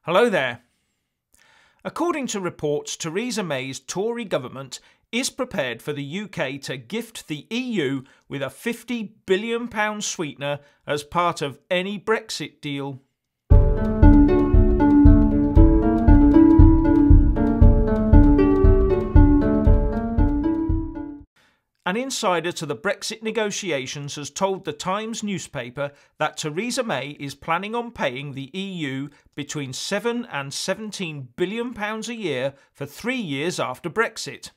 Hello there. According to reports, Theresa May's Tory government is prepared for the UK to gift the EU with a £50 billion sweetener as part of any Brexit deal. An insider to the Brexit negotiations has told the Times newspaper that Theresa May is planning on paying the EU between £7 and £17 billion a year for 3 years after Brexit.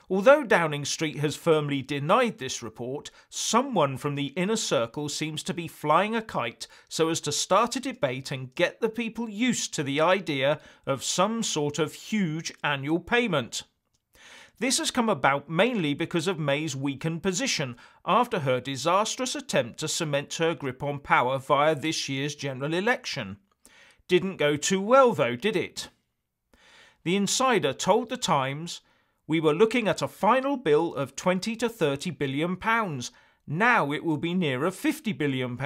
Although Downing Street has firmly denied this report, someone from the inner circle seems to be flying a kite so as to start a debate and get the people used to the idea of some sort of huge annual payment. This has come about mainly because of May's weakened position after her disastrous attempt to cement her grip on power via this year's general election. Didn't go too well though, did it? The insider told the Times, "We were looking at a final bill of £20 to £30 billion. Now it will be nearer £50 billion.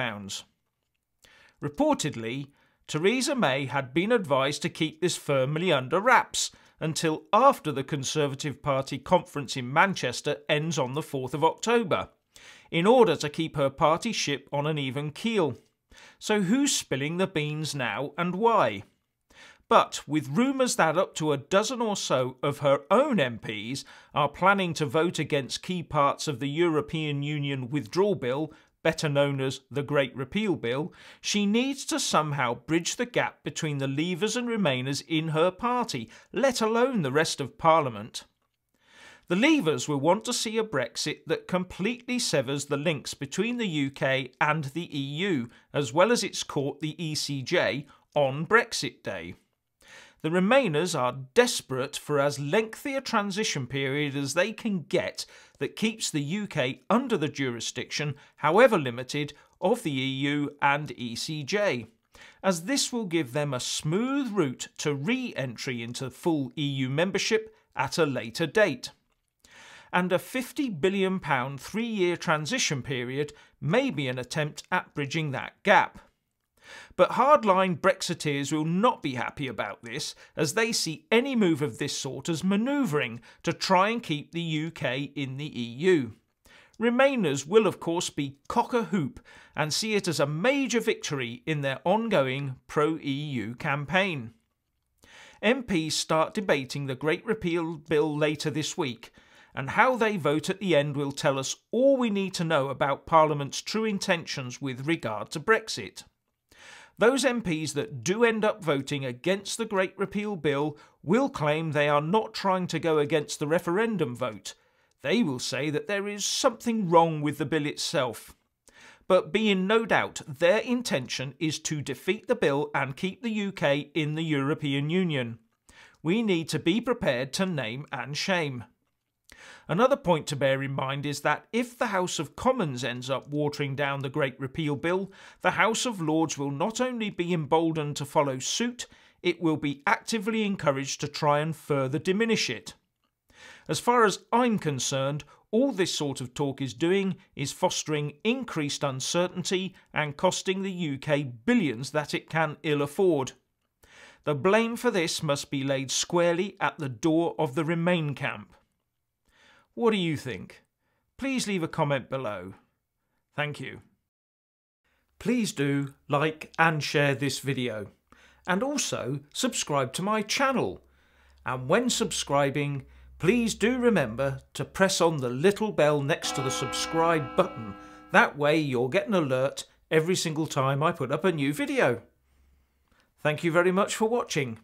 Reportedly, Theresa May had been advised to keep this firmly under wraps until after the Conservative Party conference in Manchester ends on the 4th of October, in order to keep her party ship on an even keel. So who's spilling the beans now and why? But with rumours that up to a dozen or so of her own MPs are planning to vote against key parts of the European Union Withdrawal Bill, better known as the Great Repeal Bill, she needs to somehow bridge the gap between the Leavers and Remainers in her party, let alone the rest of Parliament. The Leavers will want to see a Brexit that completely severs the links between the UK and the EU, as well as its court, the ECJ, on Brexit Day. The Remainers are desperate for as lengthy a transition period as they can get that keeps the UK under the jurisdiction, however limited, of the EU and ECJ, as this will give them a smooth route to re-entry into full EU membership at a later date. And a £50 billion 3-year transition period may be an attempt at bridging that gap. But hardline Brexiteers will not be happy about this, as they see any move of this sort as manoeuvring to try and keep the UK in the EU. Remainers will of course be cock-a-hoop and see it as a major victory in their ongoing pro-EU campaign. MPs start debating the Great Repeal Bill later this week, and how they vote at the end will tell us all we need to know about Parliament's true intentions with regard to Brexit. Those MPs that do end up voting against the Great Repeal Bill will claim they are not trying to go against the referendum vote. They will say that there is something wrong with the bill itself. But be in no doubt their intention is to defeat the bill and keep the UK in the European Union. We need to be prepared to name and shame. Another point to bear in mind is that if the House of Commons ends up watering down the Great Repeal Bill, the House of Lords will not only be emboldened to follow suit, it will be actively encouraged to try and further diminish it. As far as I'm concerned, all this sort of talk is doing is fostering increased uncertainty and costing the UK billions that it can ill afford. The blame for this must be laid squarely at the door of the Remain camp. What do you think? Please leave a comment below. Thank you. Please do like and share this video, and also subscribe to my channel. And when subscribing, please do remember to press on the little bell next to the subscribe button. That way you'll get an alert every single time I put up a new video. Thank you very much for watching.